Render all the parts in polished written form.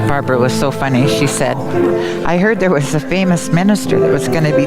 Barbara was so funny. She said, I heard there was a famous minister that was going to be...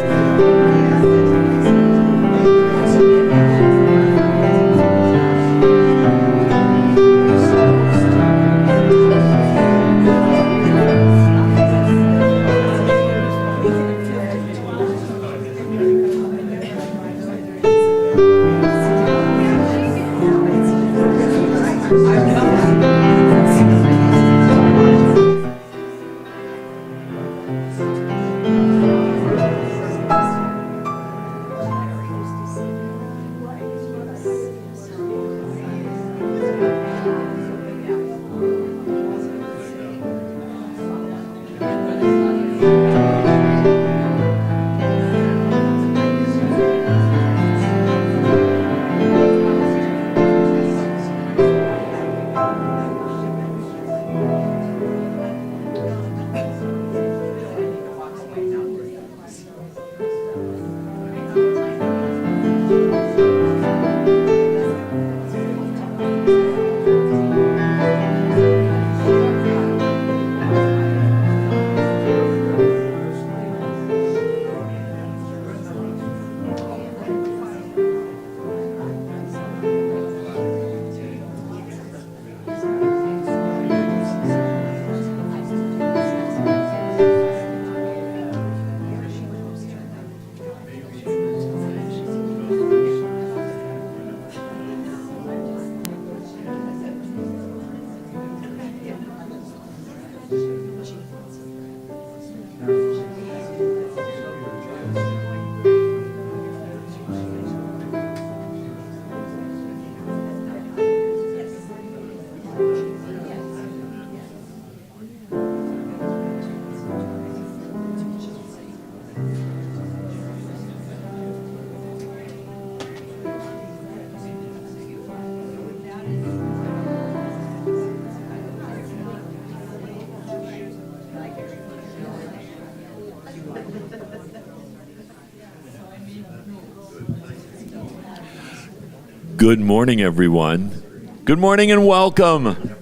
Good morning, everyone. Good morning and welcome.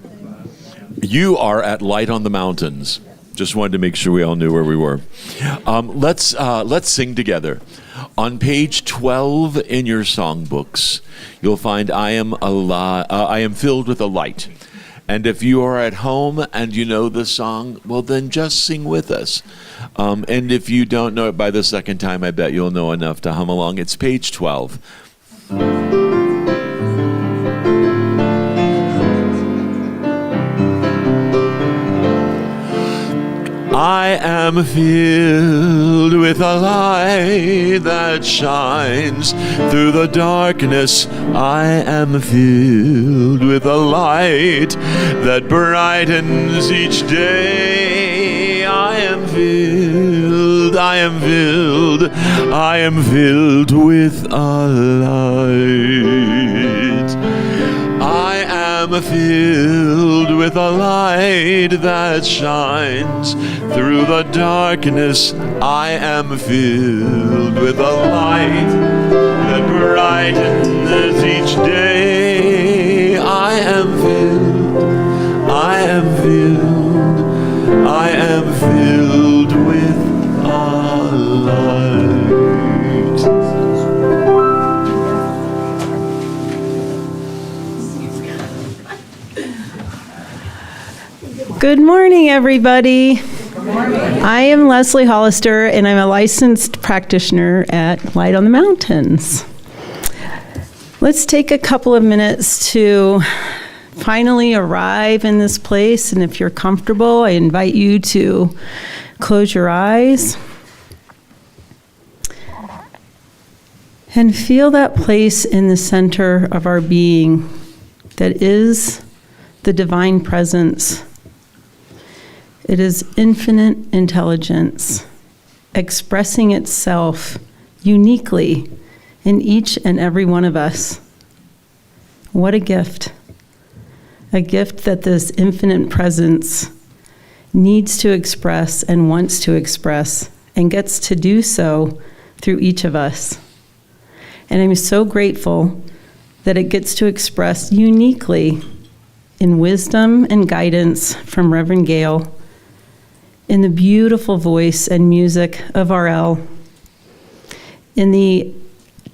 You are at Light on the Mountains. Just wanted to make sure we all knew where we were. Let's sing together. On page 12 in your songbooks, you'll find I am filled with a light. And if you are at home and you know the song, well, then just sing with us. And if you don't know it by the second time, I bet you'll know enough to hum along. It's page 12. I am filled with a light that shines through the darkness. I am filled with a light that brightens each day. I am filled with a light. I am filled with a light that shines through the darkness. I am filled with a light that brightens each day. I am filled with a light. Good morning, everybody. Good morning. I am Leslie Hollister, and I'm a licensed practitioner at Light on the Mountains. Let's take a couple of minutes to finally arrive in this place, and if you're comfortable, I invite you to close your eyes and feel that place in the center of our being that is the divine presence. It is infinite intelligence expressing itself uniquely in each and every one of us. What a gift. A gift that this infinite presence needs to express and wants to express and gets to do so through each of us. And I'm so grateful that it gets to express uniquely in wisdom and guidance from Reverend Gail, in the beautiful voice and music of RL, in the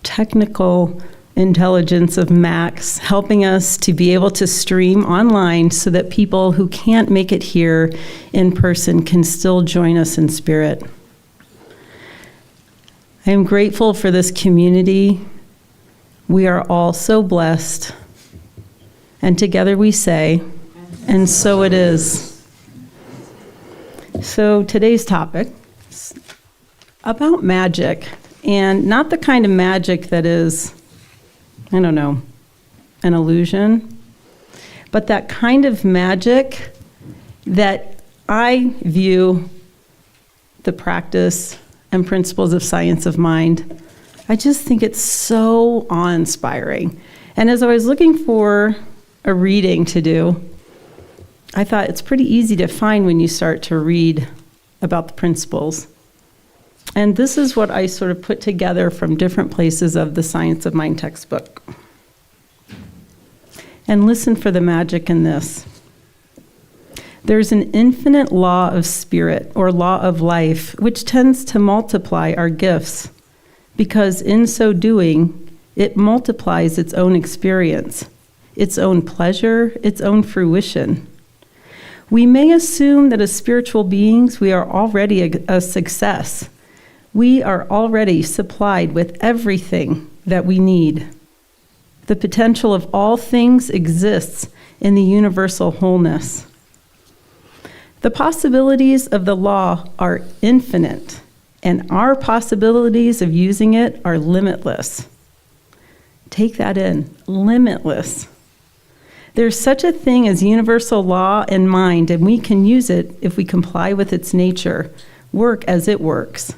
technical intelligence of Max, helping us to be able to stream online so that people who can't make it here in person can still join us in spirit. I am grateful for this community. We are all so blessed. And together we say, and so it is. So today's topic is about magic, and not the kind of magic that is, I don't know, an illusion, but that kind of magic that I view the practice and principles of science of mind. I just think it's so awe-inspiring. And as I was looking for a reading to do, I thought it's pretty easy to find when you start to read about the principles. And this is what I sort of put together from different places of the Science of Mind textbook. And listen for the magic in this. There's an infinite law of spirit, or law of life, which tends to multiply our gifts, because in so doing, it multiplies its own experience, its own pleasure, its own fruition. We may assume that as spiritual beings, we are already a success. We are already supplied with everything that we need. The potential of all things exists in the universal wholeness. The possibilities of the law are infinite, and our possibilities of using it are limitless. Take that in, limitless. There's such a thing as universal law and mind, and we can use it if we comply with its nature, work as it works.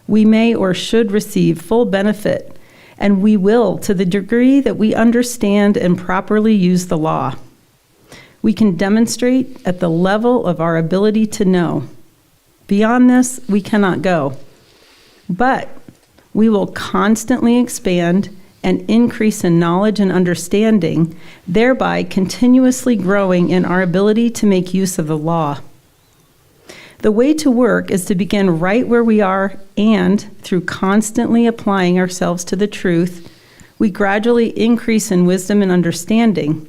We may or should receive full benefit, and we will to the degree that we understand and properly use the law. We can demonstrate at the level of our ability to know. Beyond this, we cannot go. But we will constantly expand and increase in knowledge and understanding, thereby continuously growing in our ability to make use of the law. The way to work is to begin right where we are, and through constantly applying ourselves to the truth, we gradually increase in wisdom and understanding,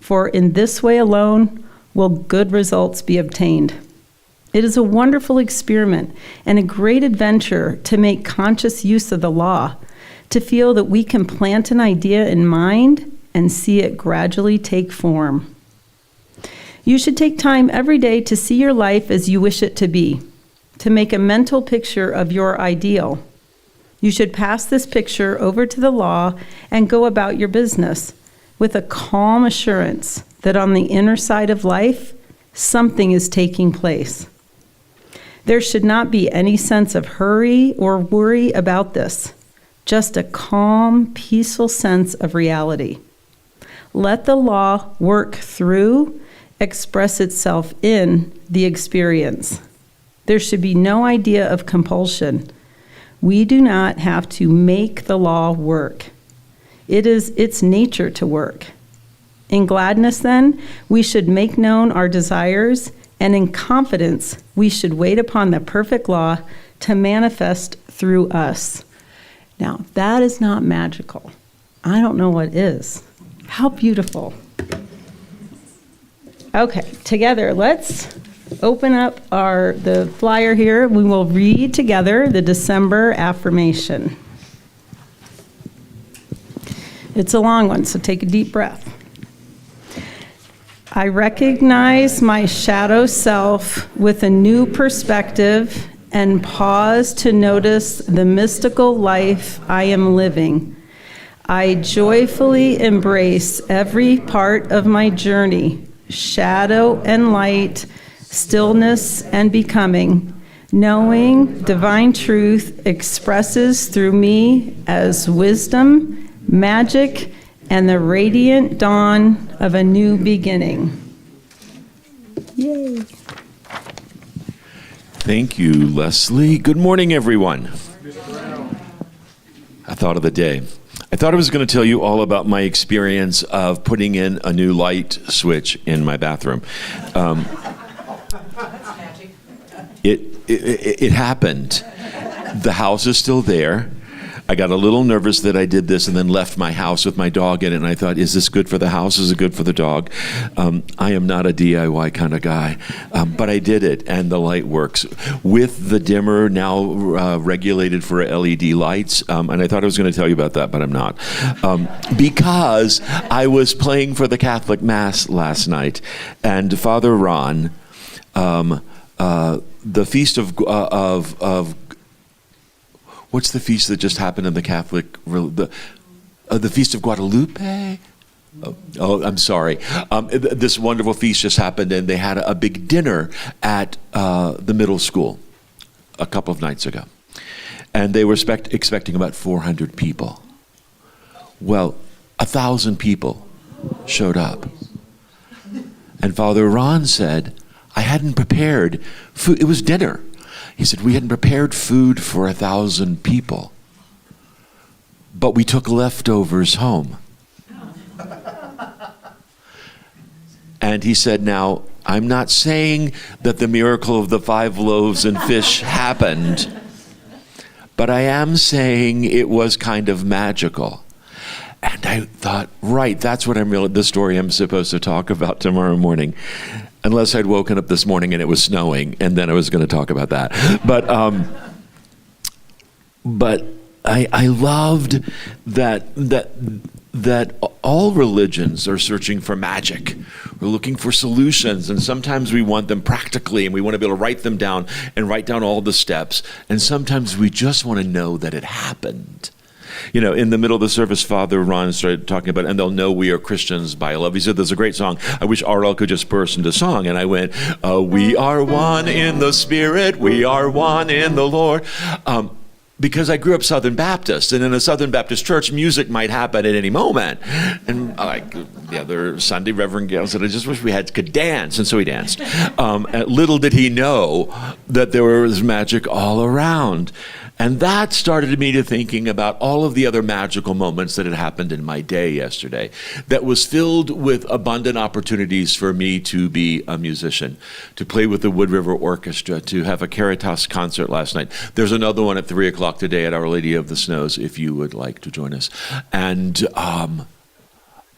for in this way alone will good results be obtained. It is a wonderful experiment and a great adventure to make conscious use of the law, to feel that we can plant an idea in mind and see it gradually take form. You should take time every day to see your life as you wish it to be, to make a mental picture of your ideal. You should pass this picture over to the law and go about your business with a calm assurance that on the inner side of life, something is taking place. There should not be any sense of hurry or worry about this, just a calm, peaceful sense of reality. Let the law work through, express itself in the experience. There should be no idea of compulsion. We do not have to make the law work. It is its nature to work. In gladness, then, we should make known our desires, and in confidence, we should wait upon the perfect law to manifest through us. Now, that is not magical. I don't know what is. How beautiful. Okay, together, let's open up the flyer here. We will read together the December affirmation. It's a long one, so take a deep breath. I recognize my shadow self with a new perspective and pause to notice the mystical life I am living. I joyfully embrace every part of my journey, shadow and light, stillness and becoming, knowing divine truth expresses through me as wisdom, magic, and the radiant dawn of a new beginning. Yay. Thank you, Leslie. Good morning, everyone. I thought of the day. I thought I was going to tell you all about my experience of putting in a new light switch in my bathroom. It happened. The house is still there. I got a little nervous that I did this and then left my house with my dog in it, and I thought, is this good for the house? Is it good for the dog? I am not a DIY kind of guy, but I did it, and the light works. With the dimmer now regulated for LED lights, and I thought I was going to tell you about that, but I'm not. Because I was playing for the Catholic Mass last night, and Father Ron, the feast of what's the feast that just happened in the Catholic, the Feast of Guadalupe? Oh, I'm sorry. This wonderful feast just happened, and they had a big dinner at the middle school a couple of nights ago. And they were expecting about 400 people. Well, 1,000 people showed up. And Father Ron said, I hadn't prepared food. It was dinner. He said, we hadn't prepared food for 1,000 people, but we took leftovers home. And he said, now, I'm not saying that the miracle of the 5 loaves and fish happened, but I am saying it was kind of magical. And I thought, right, that's what the story I'm supposed to talk about tomorrow morning. Unless I'd woken up this morning and it was snowing, and then I was going to talk about that. But I loved that all religions are searching for magic. We're looking for solutions, and sometimes we want them practically, and we want to be able to write them down and write down all the steps. And sometimes we just want to know that it happened. You know, in the middle of the service, Father Ron started talking about, and they'll know we are Christians by love. He said, there's a great song. I wish RL could just burst into song. And I went, we are one in the Spirit. We are one in the Lord. Because I grew up Southern Baptist, and in a Southern Baptist church, music might happen at any moment. And like the other Sunday Reverend Gail said, I just wish we could dance, and so he danced. Little did he know that there was magic all around. And that started me to thinking about all of the other magical moments that had happened in my day yesterday that was filled with abundant opportunities for me to be a musician, to play with the Wood River Orchestra, to have a Caritas concert last night. There's another one at 3 o'clock today at Our Lady of the Snows if you would like to join us. And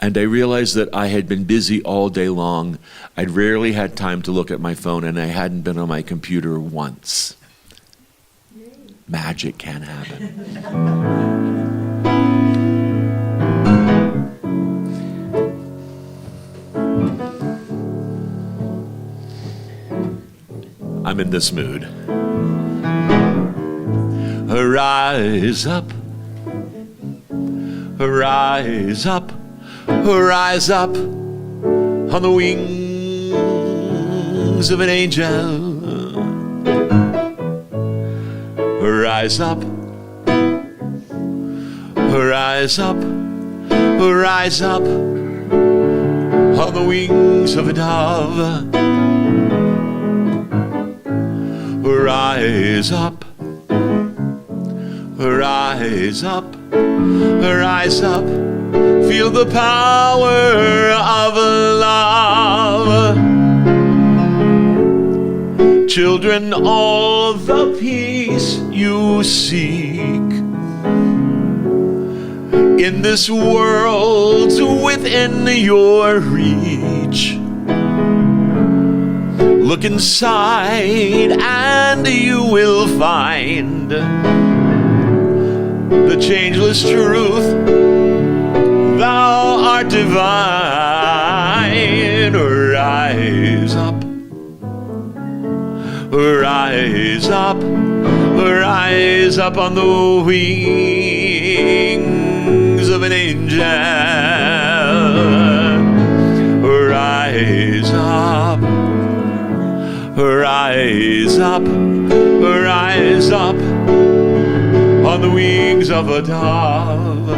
I realized that I had been busy all day long. I'd rarely had time to look at my phone, and I hadn't been on my computer once. Magic can happen. I'm in this mood. Rise up, rise up, rise up on the wings of an angel. Rise up, rise up, rise up on the wings of a dove. Rise up, rise up, rise up, feel the power of love. Children, all the peace you seek in this world within your reach. Look inside and you will find the changeless truth. Thou art divine. Rise up. Rise up, rise up on the wings of an angel. Rise up, rise up, rise up on the wings of a dove.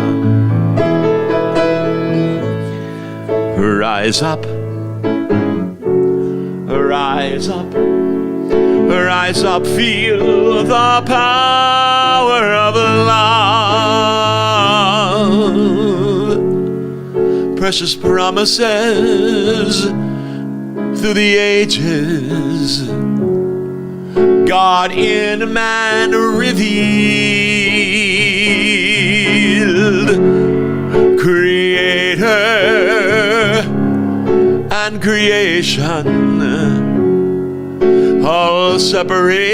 rise up, rise up, rise up, feel the power of love. Precious promises through the ages, God in man revealed, Creator and creation, all separation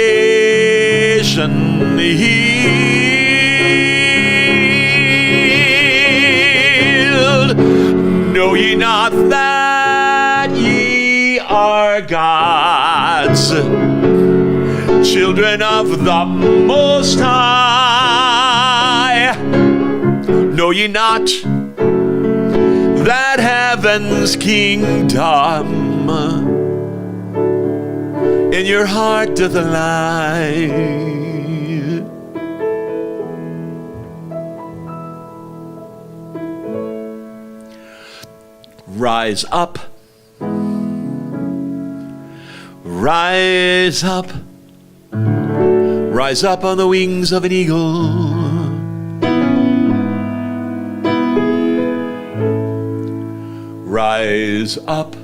healed. Know ye not that ye are God's children of the Most High? Know ye not that heaven's kingdom in your heart doth lie? Rise up, rise up, rise up on the wings of an eagle. Rise up,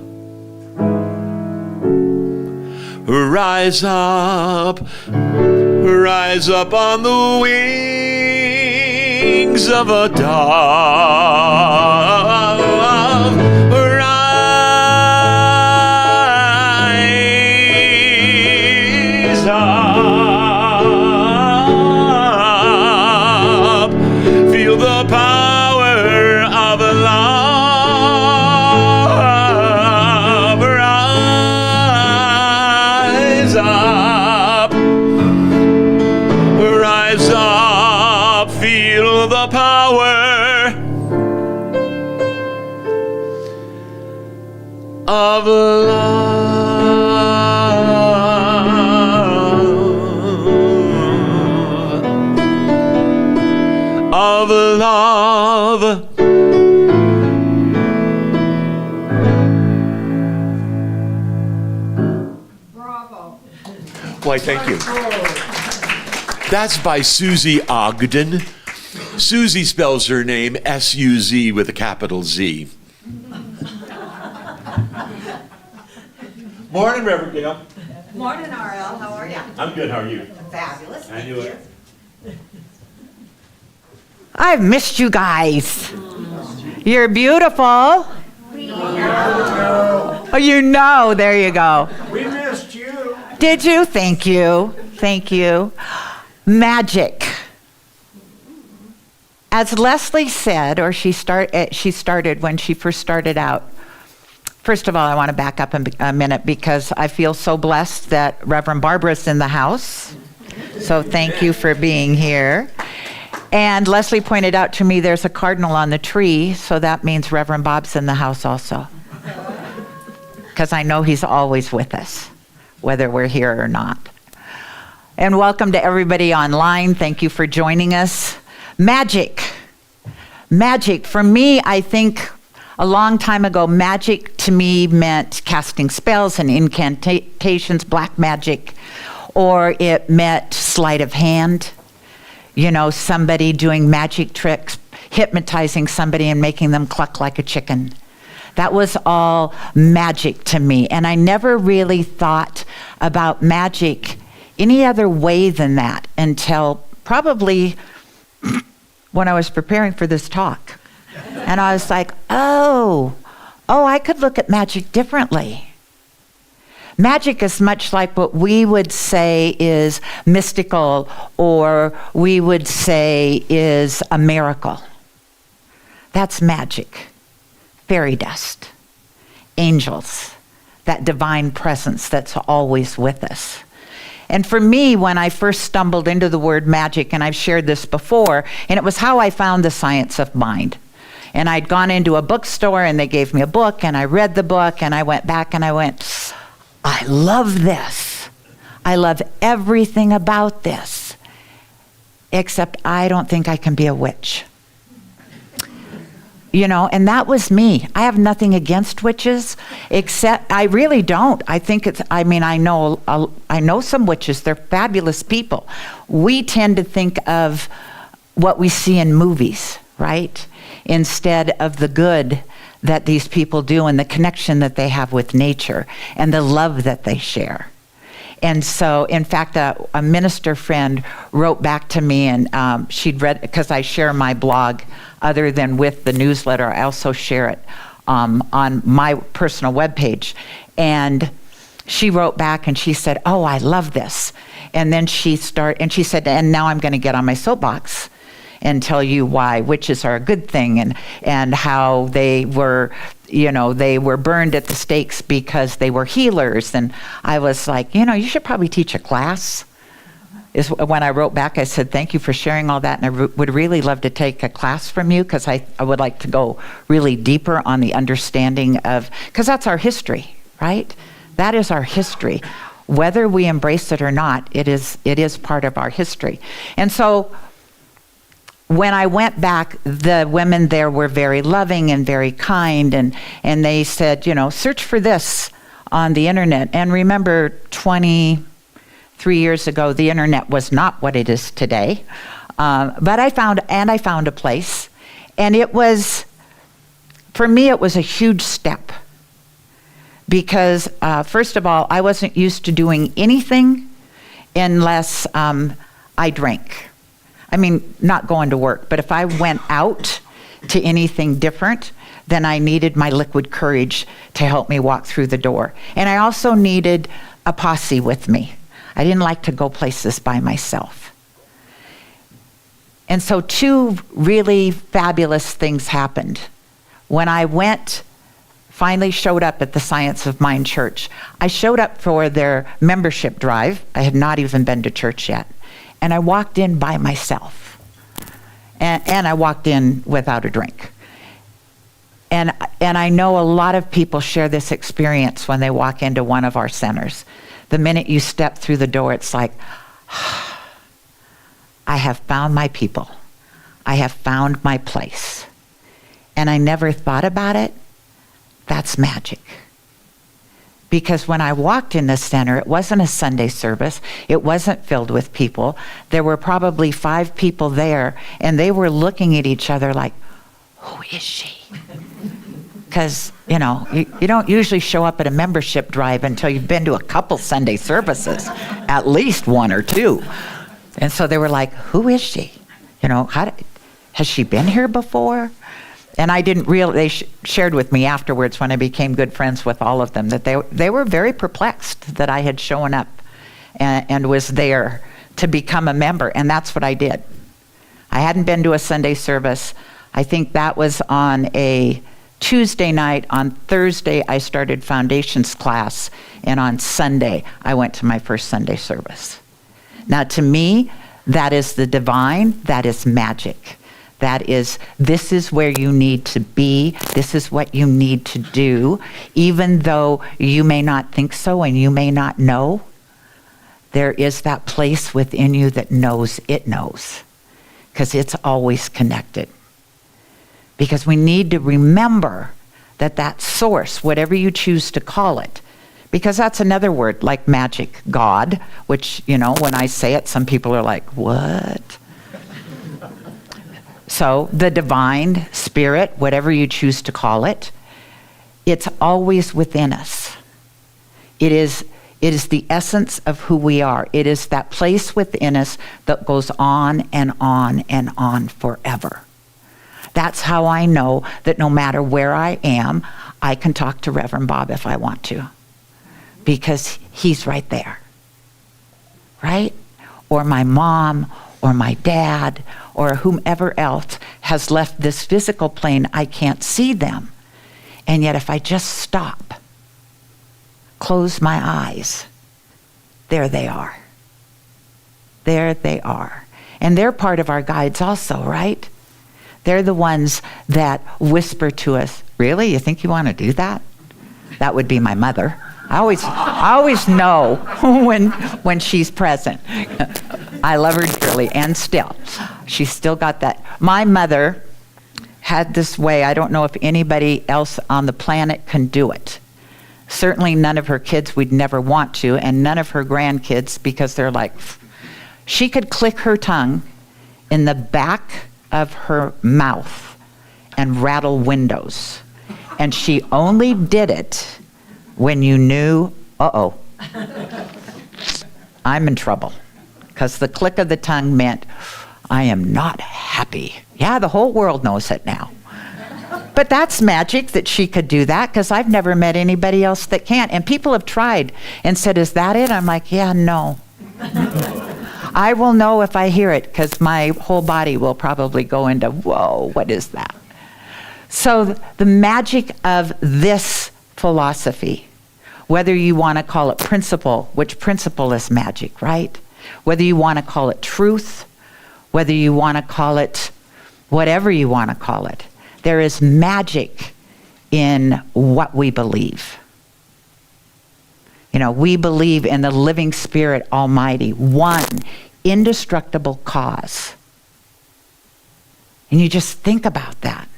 rise up, rise up on the wings of a dove. Rise up, feel the power of love. Rise up, rise up, feel the power of love. Of love. Bravo. Why, thank you. That's by Susie Ogden. Susie spells her name S-U-Z with a capital Z. Morning, Reverend Gail. Morning, RL. How are you? I'm good. How are you? Fabulous. I knew it. I've missed you guys. You're beautiful. Oh, you know. There you go. We missed you. Did you? Thank you. Thank you. Magic. As Leslie said, or she started when she first started out. First of all, I want to back up a minute because I feel so blessed that Reverend Barbara's in the house. So thank you for being here. And Leslie pointed out to me there's a cardinal on the tree, so that means Reverend Bob's in the house also. Because I know he's always with us, whether we're here or not. And welcome to everybody online. Thank you for joining us. Magic. Magic. For me, I think a long time ago, magic to me meant casting spells and incantations, black magic, or it meant sleight of hand. You know, somebody doing magic tricks, hypnotizing somebody and making them cluck like a chicken. That was all magic to me. And I never really thought about magic any other way than that until probably when I was preparing for this talk. And I was like, oh, I could look at magic differently. Magic is much like what we would say is mystical, or we would say is a miracle. That's magic. Fairy dust. Angels. That divine presence that's always with us. And for me, when I first stumbled into the word magic, and I've shared this before, and it was how I found the science of mind. And I'd gone into a bookstore and they gave me a book and I read the book and I went back and I went, I love this. I love everything about this, except I don't think I can be a witch. and that was me. I have nothing against witches, except I really don't. I think I know some witches. They're fabulous people. We tend to think of what we see in movies, right? Instead of the good that these people do and the connection that they have with nature and the love that they share. And so, in fact, a minister friend wrote back to me, and she'd read, because I share my blog other than with the newsletter, I also share it on my personal webpage. And she wrote back and she said, "Oh, I love this." And then she said, "And now I'm going to get on my soapbox and tell you why witches are a good thing, and how they were burned at the stakes because they were healers." And I was like, you should probably teach a class. Is when I wrote back, I said, "Thank you for sharing all that, and I would really love to take a class from you, because I would like to go really deeper on the understanding of," because that's our history, right? That is our history. Whether we embrace it or not, it is part of our history. And so when I went back, the women there were very loving and very kind, and they said, search for this on the internet. And remember, 23 years ago, the internet was not what it is today. But I found a place, and for me, it was a huge step. Because first of all, I wasn't used to doing anything unless I drank. I mean, not going to work, but if I went out to anything different, then I needed my liquid courage to help me walk through the door. And I also needed a posse with me. I didn't like to go places by myself. And so 2 really fabulous things happened. When I finally showed up at the Science of Mind Church, I showed up for their membership drive. I had not even been to church yet. And I walked in by myself. And I walked in without a drink. And I know a lot of people share this experience when they walk into one of our centers. The minute you step through the door, it's like, I have found my people. I have found my place. And I never thought about it. That's magic. Because when I walked in the center, it wasn't a Sunday service. It wasn't filled with people. There were probably 5 people there, and they were looking at each other like, who is she? Because, you don't usually show up at a membership drive until you've been to a couple Sunday services, at least 1 or 2. And so they were like, who is she? Has she been here before? And I didn't they shared with me afterwards, when I became good friends with all of them, that they were very perplexed that I had shown up and was there to become a member. And that's what I did. I hadn't been to a Sunday service. I think that was on a Tuesday night. On Thursday, I started foundations class. And on Sunday, I went to my first Sunday service. Now, to me, that is the divine. That is magic. This is where you need to be. This is what you need to do. Even though you may not think so and you may not know, there is that place within you that knows it knows, because it's always connected. Because we need to remember that source, whatever you choose to call it, because that's another word like magic, God, which, when I say it, some people are like, what? So the divine spirit, whatever you choose to call it, it's always within us. It is the essence of who we are. It is that place within us that goes on and on and on forever. That's how I know that no matter where I am, I can talk to Reverend Bob if I want to, because he's right there, right? Or my mom, or my dad, or whomever else has left this physical plane. I can't see them. And yet if I just stop, close my eyes, there they are. There they are. And they're part of our guides also, right? They're the ones that whisper to us, really? You think you want to do that? That would be my mother. I always know when she's present. I love her dearly, and still. She's still got that. My mother had this way. I don't know if anybody else on the planet can do it. Certainly none of her kids would never want to, and none of her grandkids, because they're like, she could click her tongue in the back of her mouth and rattle windows. And she only did it when you knew, uh-oh, I'm in trouble. Because the click of the tongue meant, I am not happy. Yeah, the whole world knows it now. But that's magic that she could do that, because I've never met anybody else that can't. And people have tried and said, is that it? I'm like, yeah, no. I will know if I hear it, because my whole body will probably go into, whoa, what is that? So the magic of this philosophy, whether you want to call it principle, which principle is magic, right? Whether you want to call it truth, whether you want to call it whatever you want to call it, there is magic in what we believe. You know, we believe in the living Spirit Almighty, one indestructible cause. And you just think about that.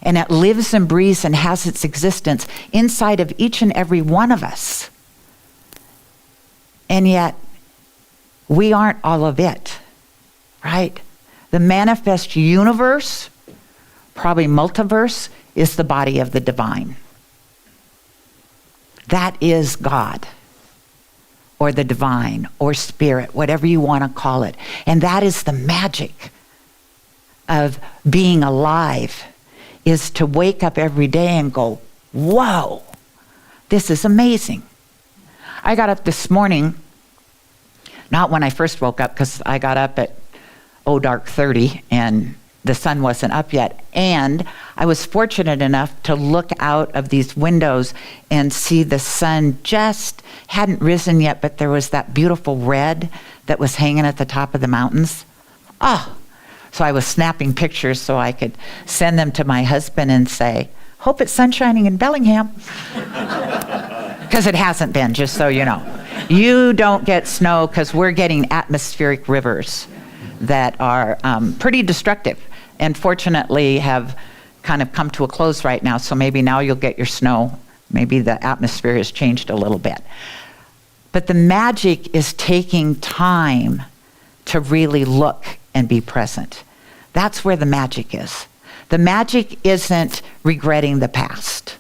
And it lives and breathes and has its existence inside of each and every one of us. And yet, we aren't all of it, right? The manifest universe, probably multiverse, is the body of the divine. That is God, or the divine, or spirit, whatever you want to call it. And that is the magic of being alive, is to wake up every day and go, whoa, this is amazing. I got up this morning, not when I first woke up, because I got up at dark 30 and the sun wasn't up yet. And I was fortunate enough to look out of these windows and see the sun just hadn't risen yet, but there was that beautiful red that was hanging at the top of the mountains. Oh, so I was snapping pictures so I could send them to my husband and say, hope it's sun shining in Bellingham. Because it hasn't been, just so you know. You don't get snow because we're getting atmospheric rivers that are pretty destructive, and fortunately have kind of come to a close right now, so maybe now you'll get your snow. Maybe the atmosphere has changed a little bit. But the magic is taking time to really look and be present. That's where the magic is. The magic isn't regretting the past,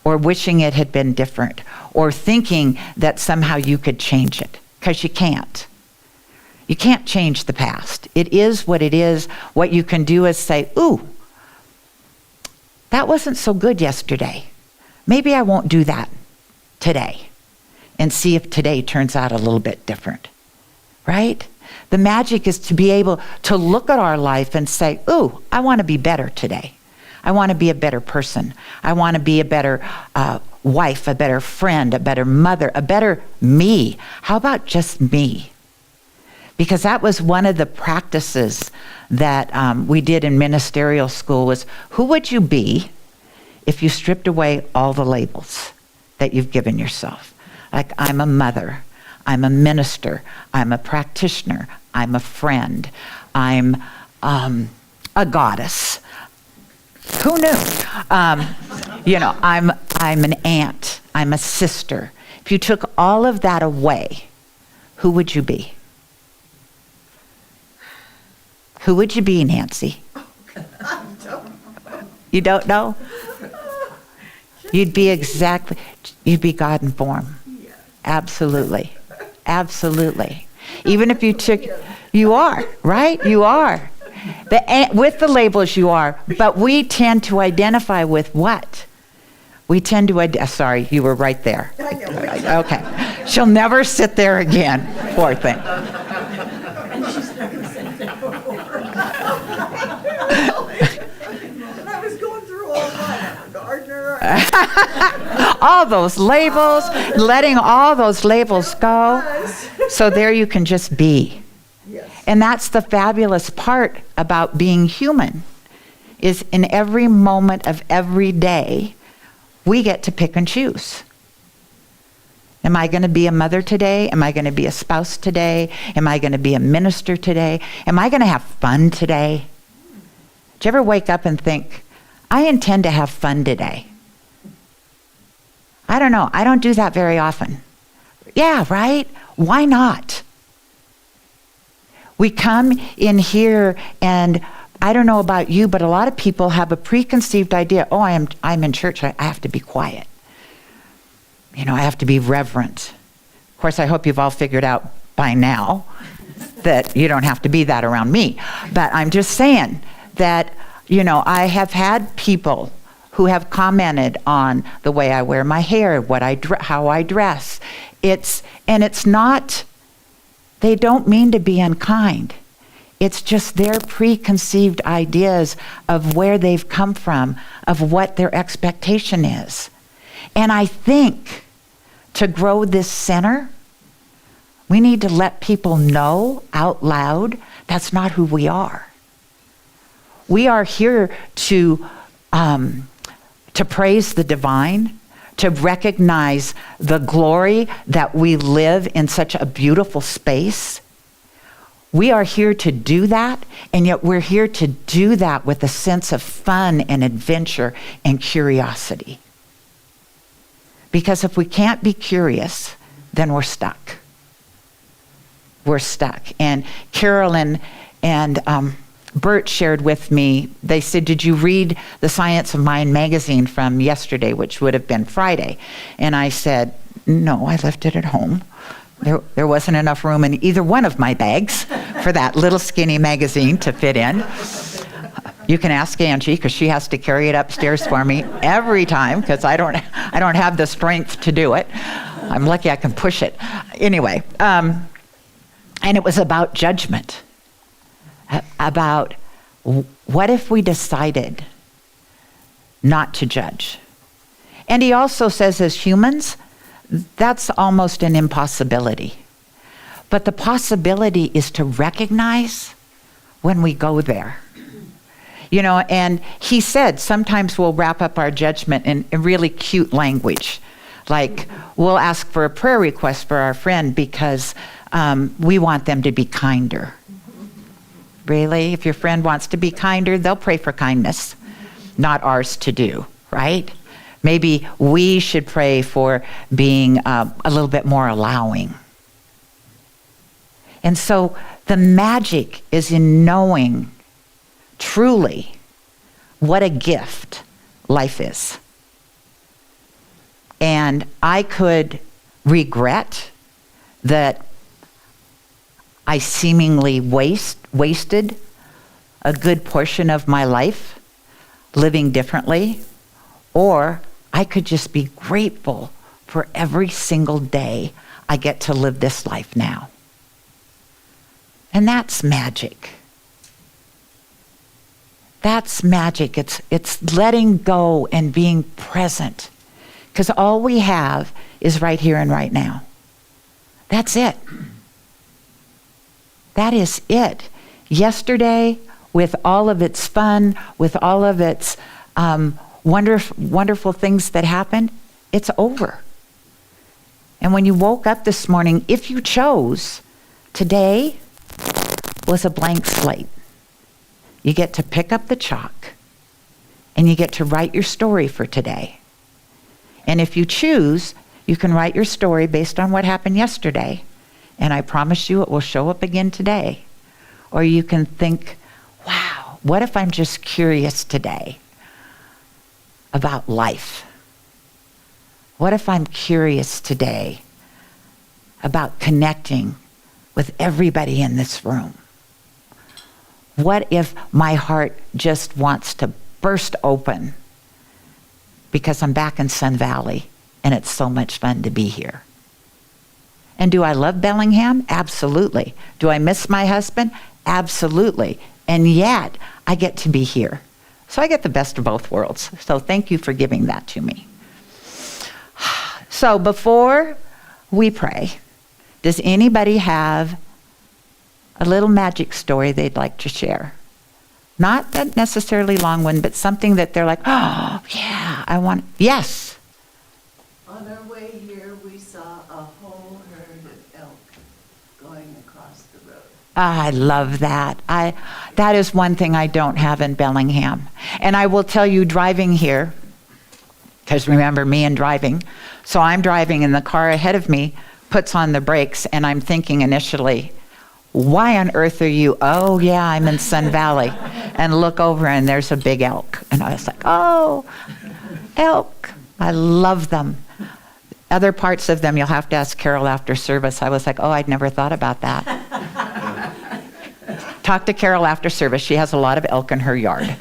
or wishing it had been different, or thinking that somehow you could change it, because you can't. You can't change the past. It is what it is. What you can do is say, ooh, that wasn't so good yesterday. Maybe I won't do that today, and see if today turns out a little bit different, right? The magic is to be able to look at our life and say, ooh, I want to be better today. I want to be a better person. I want to be a better wife, a better friend, a better mother, a better me. How about just me? Because that was one of the practices that we did in ministerial school, was who would you be if you stripped away all the labels that you've given yourself? Like, I'm a mother, I'm a minister, I'm a practitioner, I'm a friend, I'm a goddess. Who knew? I'm an aunt, I'm a sister. If you took all of that away, who would you be? Who would you be, Nancy? You don't know? You'd be God in form. Absolutely. Absolutely. Even if you took, you are, right? You are. With the labels you are, but we tend to identify with what? We tend to, sorry, you were right there. Okay. She'll never sit there again, poor thing. I was going through all that. Gardener. All those labels, letting all those labels go. So there you can just be. Yes. And that's the fabulous part about being human, is in every moment of every day, we get to pick and choose. Am I going to be a mother today? Am I going to be a spouse today? Am I going to be a minister today? Am I going to have fun today? Do you ever wake up and think, I intend to have fun today? I don't know. I don't do that very often. Yeah, right? Why not? We come in here and I don't know about you, but a lot of people have a preconceived idea. Oh, I'm in church. I have to be quiet. You know, I have to be reverent. Of course, I hope you've all figured out by now that you don't have to be that around me. But I'm just saying that, you know, I have had people who have commented on the way I wear my hair, how I dress. It's not, they don't mean to be unkind. It's just their preconceived ideas of where they've come from, of what their expectation is. And I think to grow this center, we need to let people know out loud that's not who we are. We are here to praise the divine, to recognize the glory that we live in such a beautiful space. We are here to do that, and yet we're here to do that with a sense of fun and adventure and curiosity. Because if we can't be curious, then we're stuck. We're stuck. And Carolyn and Bert shared with me, they said, did you read the Science of Mind magazine from yesterday, which would have been Friday? And I said, no, I left it at home. There wasn't enough room in either one of my bags for that little skinny magazine to fit in. You can ask Angie, because she has to carry it upstairs for me every time, because I don't have the strength to do it. I'm lucky I can push it. Anyway, and it was about judgment. About what if we decided not to judge? And he also says, as humans, that's almost an impossibility. But the possibility is to recognize when we go there. You know, and he said sometimes we'll wrap up our judgment in really cute language. Like, we'll ask for a prayer request for our friend because we want them to be kinder. Really? If your friend wants to be kinder, they'll pray for kindness, not ours to do, right? Maybe we should pray for being a little bit more allowing. And so the magic is in knowing truly what a gift life is. And I could regret that I seemingly wasted a good portion of my life living differently, or I could just be grateful for every single day I get to live this life now. And that's magic. That's magic. It's letting go and being present. Because all we have is right here and right now. That's it. That is it. Yesterday, with all of its fun, with all of its wonderful things that happened, it's over. And when you woke up this morning, if you chose, today was a blank slate. You get to pick up the chalk and you get to write your story for today. And if you choose, you can write your story based on what happened yesterday. And I promise you it will show up again today. Or you can think, wow, what if I'm just curious today about life? What if I'm curious today about connecting with everybody in this room? What if my heart just wants to burst open because I'm back in Sun Valley and it's so much fun to be here? And do I love Bellingham? Absolutely. Do I miss my husband? Absolutely. And yet, I get to be here. So I get the best of both worlds. So thank you for giving that to me. So before we pray, does anybody have a little magic story they'd like to share? Not a necessarily long one, but something that they're like, oh, yeah, I want. Yes. On our way here, we saw a whole herd of elk going across the road. I love that. That is one thing I don't have in Bellingham. And I will tell you, driving here, because remember me and driving, so I'm driving and the car ahead of me puts on the brakes, and I'm thinking initially, why on earth are you? Oh yeah, I'm in Sun Valley. And look over and there's a big elk. And I was like, oh, elk. I love them. Other parts of them, you'll have to ask Carol after service. I was like, oh, I'd never thought about that. Talk to Carol after service. She has a lot of elk in her yard.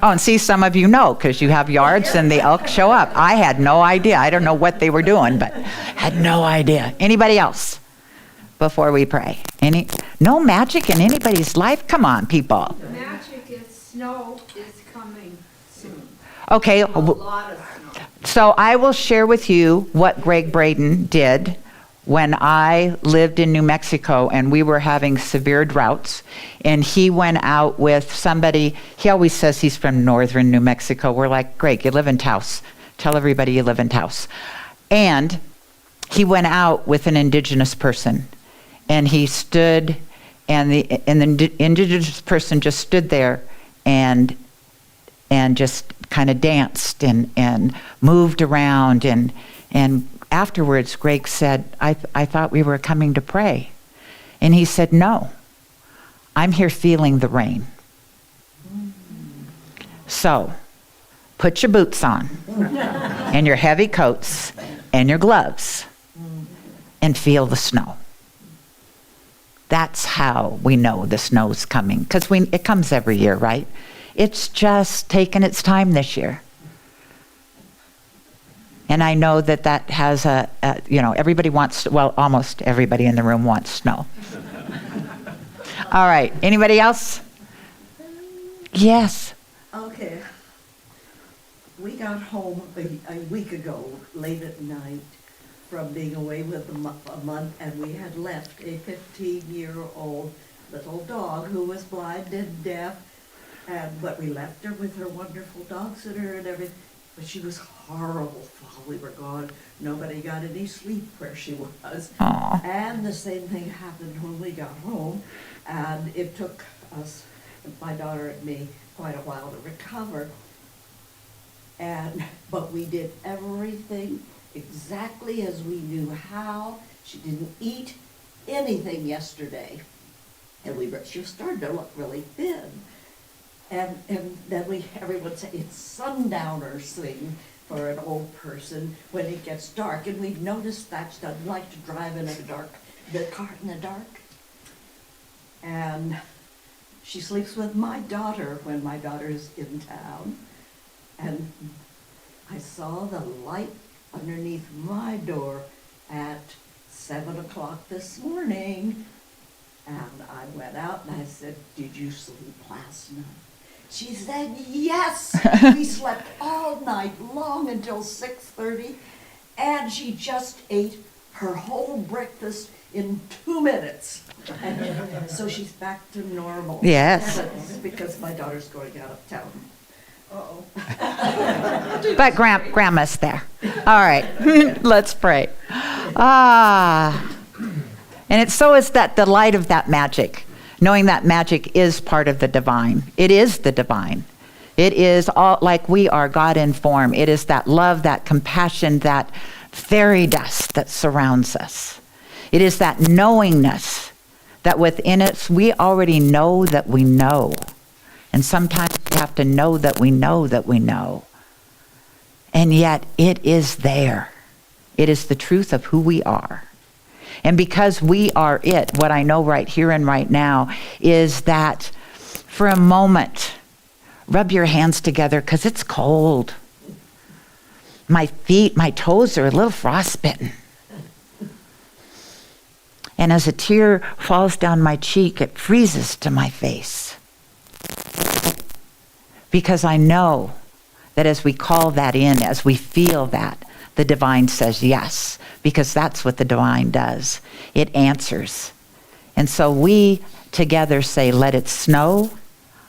Oh, and see, some of you know, because you have yards and the elk show up. I had no idea. I don't know what they were doing, but had no idea. Anybody else before we pray? No magic in anybody's life? Come on, people. Magic is snow is coming soon. Okay, A lot of snow. so I will share with you what Greg Braden did when I lived in New Mexico and we were having severe droughts, and he went out with somebody. He always says he's from northern New Mexico. We're like, Greg, you live in Taos. Tell everybody you live in Taos. And he went out with an indigenous person, and he stood, and the indigenous person just stood there and just kind of danced and moved around, and afterwards, Greg said, I thought we were coming to pray. And he said, no, I'm here feeling the rain. So, put your boots on, and your heavy coats, and your gloves, and feel the snow. That's how we know the snow's coming, because it comes every year, right? It's just taken its time this year. And I know that has everybody wants, well, almost everybody in the room wants snow. All right, anybody else? Yes. Okay. We got home a week ago, late at night, from being away with a month, and we had left a 15-year-old little dog who was blind and deaf, but we left her with her wonderful dog sitter and everything. But she was horrible while we were gone. Nobody got any sleep where she was. Aww. And the same thing happened when we got home. And it took us, my daughter and me, quite a while to recover. But we did everything exactly as we knew how. She didn't eat anything yesterday. And she was starting to look really thin. And then everyone said it's sundowners thing for an old person when it gets dark. And we've noticed that she doesn't like to drive in the car in the dark. And she sleeps with my daughter when my daughter's in town. And I saw the light underneath my door at 7 o'clock this morning. And I went out and I said, did you sleep last night? She said, yes, we slept all night long until 6:30, and she just ate her whole breakfast in 2 minutes. And so she's back to normal. Yes. Because my daughter's going out of town. Uh-oh. But Grandma's there. All right, let's pray. And it's so is that the light of that magic, knowing that magic is part of the divine. It is the divine. It is all like we are God in form. It is that love, that compassion, that fairy dust that surrounds us. It is that knowingness that within us, we already know that we know. And sometimes we have to know that we know that we know. And yet it is there. It is the truth of who we are. And because we are it, what I know right here and right now is that for a moment, rub your hands together because it's cold. My feet, my toes are a little frostbitten. And as a tear falls down my cheek, it freezes to my face. Because I know that as we call that in, as we feel that, the divine says yes, because that's what the divine does. It answers. And so we together say, let it snow,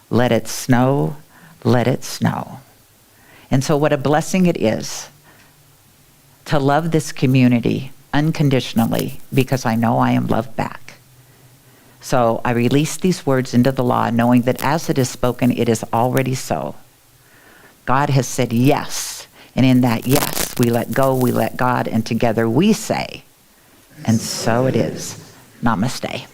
let it snow, let it snow. And so what a blessing it is to love this community unconditionally because I know I am loved back. So I release these words into the law, knowing that as it is spoken, it is already so. God has said yes, and in that yes, we let go, we let God, and together we say, and so it is. Namaste.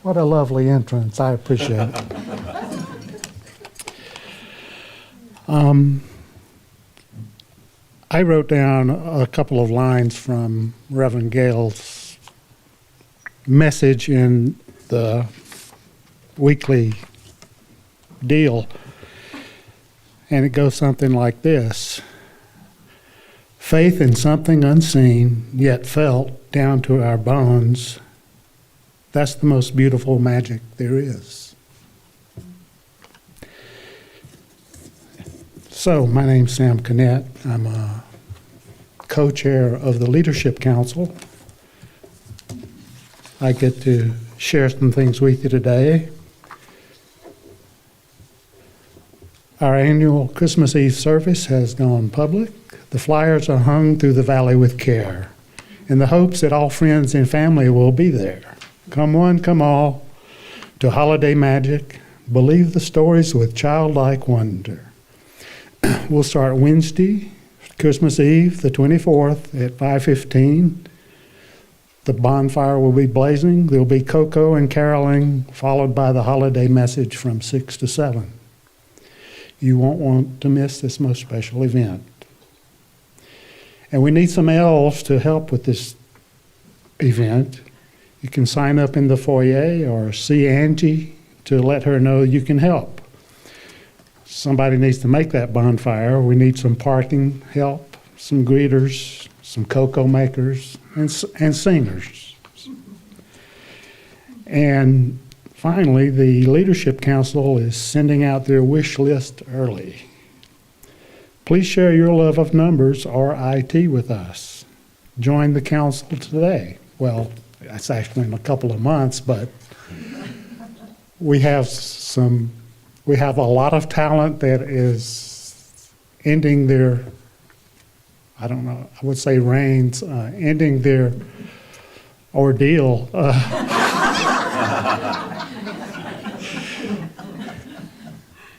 What a lovely entrance. I appreciate it. I wrote down a couple of lines from Reverend Gale's message in the weekly deal, and it goes something like this. Faith in something unseen, yet felt down to our bones, that's the most beautiful magic there is. So, my name's Sam Cannett. I'm a co-chair of the Leadership Council. I get to share some things with you today. Our annual Christmas Eve service has gone public. The flyers are hung through the valley with care, in the hopes that all friends and family will be there. Come one, come all, to holiday magic, believe the stories with childlike wonder. We'll start Wednesday, Christmas Eve, the 24th at 5:15. The bonfire will be blazing. There'll be cocoa and caroling, followed by the holiday message from 6 to 7. You won't want to miss this most special event. And we need some elves to help with this event. You can sign up in the foyer or see Angie to let her know you can help. Somebody needs to make that bonfire. We need some parking help, some greeters, some cocoa makers, and singers. And finally, the Leadership Council is sending out their wish list early. Please share your love of numbers or IT with us. Join the council today. Well, that's actually in a couple of months, but we have a lot of talent that is ending their, I don't know, I would say reigns, ending their ordeal.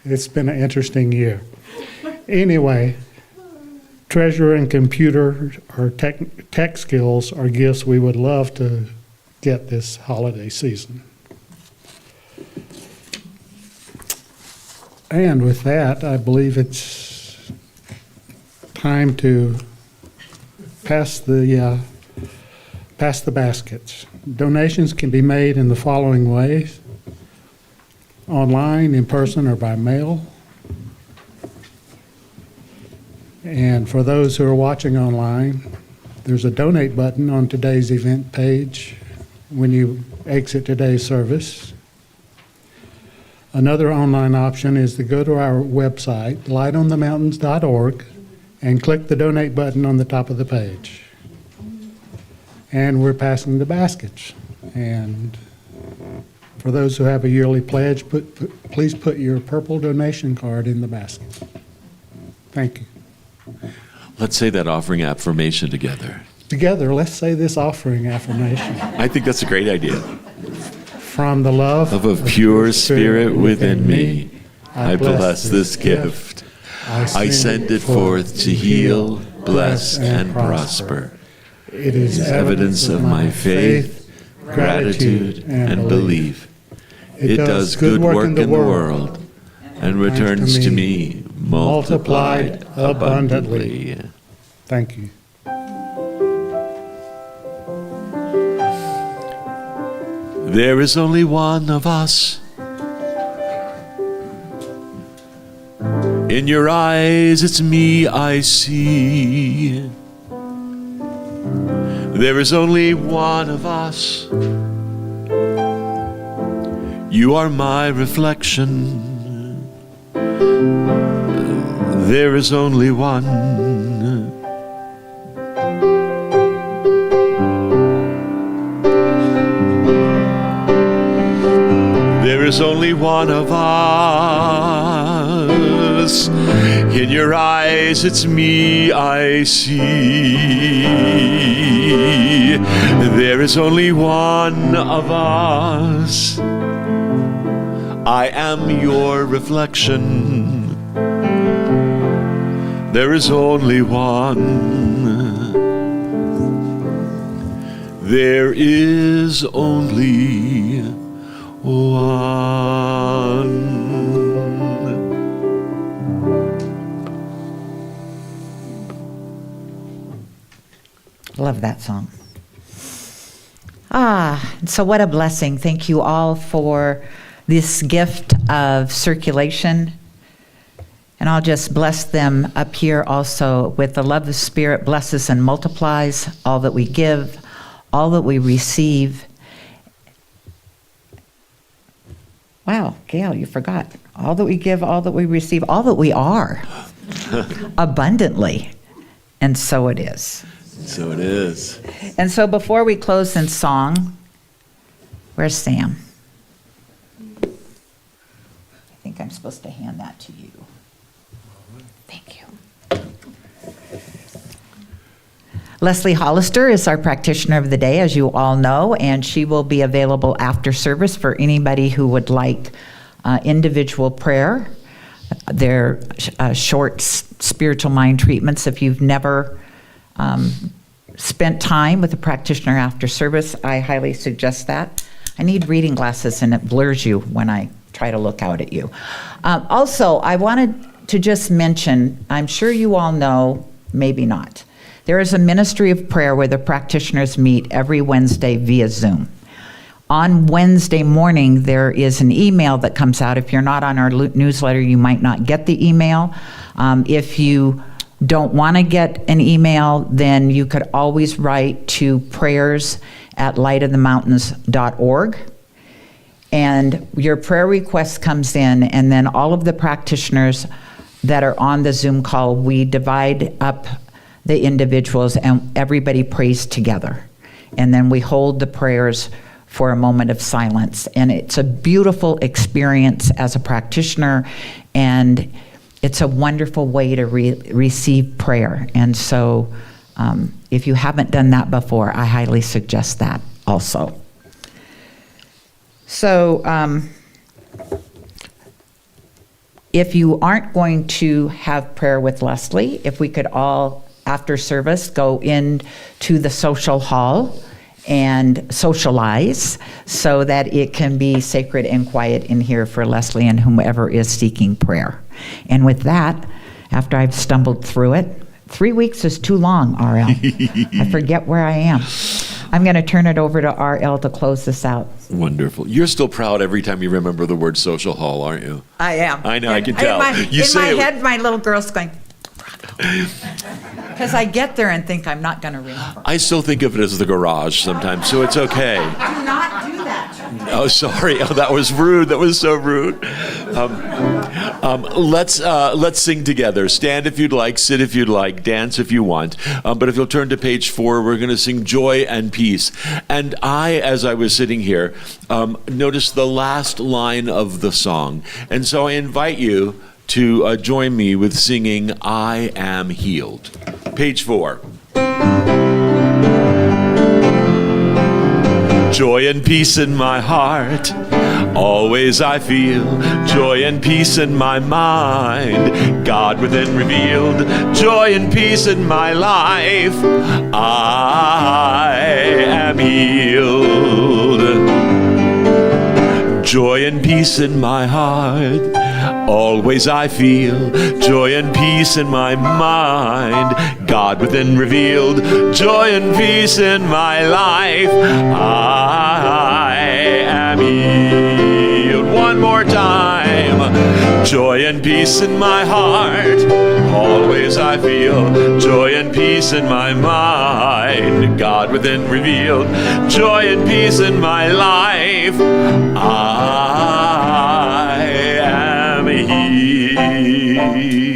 It's been an interesting year. Anyway, treasure and computer or tech skills are gifts we would love to get this holiday season. And with that, I believe it's time to pass the baskets. Donations can be made in the following ways: online, in person, or by mail. And for those who are watching online, there's a donate button on today's event page when you exit today's service. Another online option is to go to our website, lightonthemountains.org, and click the donate button on the top of the page. And we're passing the baskets. And for those who have a yearly pledge, please put your purple donation card in the basket. Thank you. Let's say that offering affirmation together. Together, let's say this offering affirmation. I think that's a great idea. From the love Of a pure spirit within me, I bless this gift. I send it forth to heal, bless, and prosper. It is Evidence of my faith, gratitude, and belief. It does good work in the world and returns to me multiplied abundantly. Thank you. There is only one of us. In your eyes, it's me I see. There is only one of us. You are my reflection. There is only one. is only one of us. In your eyes, it's me I see. There is only one of us. I am your reflection. There is only one. There is only one. Love that song. So what a blessing. Thank you all for this gift of circulation. And I'll just bless them up here also with the love of the Spirit blesses and multiplies all that we give, all that we receive. Wow, Gail, you forgot. All that we give, all that we receive, all that we are abundantly. And so it is. So it is. And so before we close in song, where's Sam? I think I'm supposed to hand that to you. Thank you. Leslie Hollister is our practitioner of the day, as you all know, and she will be available after service for anybody who would like individual prayer. They're short spiritual mind treatments. If you've never spent time with a practitioner after service, I highly suggest that. I need reading glasses and it blurs you when I try to look out at you. Also, I wanted to just mention, I'm sure you all know, maybe not, there is a ministry of prayer where the practitioners meet every Wednesday via Zoom. On Wednesday morning, there is an email that comes out. If you're not on our newsletter, you might not get the email. If you don't want to get an email, then you could always write to prayers@lightofthemountains.org. And your prayer request comes in, and then all of the practitioners that are on the Zoom call, we divide up the individuals and everybody prays together. And then we hold the prayers for a moment of silence. And it's a beautiful experience as a practitioner, and it's a wonderful way to receive prayer. And so if you haven't done that before, I highly suggest that also. So if you aren't going to have prayer with Leslie, if we could all, after service, go into the social hall and socialize so that it can be sacred and quiet in here for Leslie and whomever is seeking prayer. And with that, after I've stumbled through it, 3 weeks is too long, RL. I forget where I am. I'm going to turn it over to RL to close this out. Wonderful. You're still proud every time you remember the word social hall, aren't you? I am. I know, I can tell. In my head, my little girl's going, because I get there and think I'm not going to remember. I still think of it as the garage sometimes, so it's okay. Do not do that. Oh, sorry. Oh, that was rude. That was so rude. Let's sing together. Stand if you'd like, sit if you'd like, dance if you want. But if you'll turn to page 4, we're going to sing Joy and Peace. And as I was sitting here, noticed the last line of the song. And so I invite you to join me with singing I Am Healed. Page 4. Joy and peace in my heart, always I feel. Joy and peace in my mind, God within revealed. Joy and peace in my life, I am healed. Joy and peace in my heart, always I feel. Joy and peace in my mind, God within revealed. Joy and peace in my life, I am healed. One more time. Joy and peace in my heart, always I feel. Joy and peace in my mind, God within revealed. Joy and peace in my life, I am healed.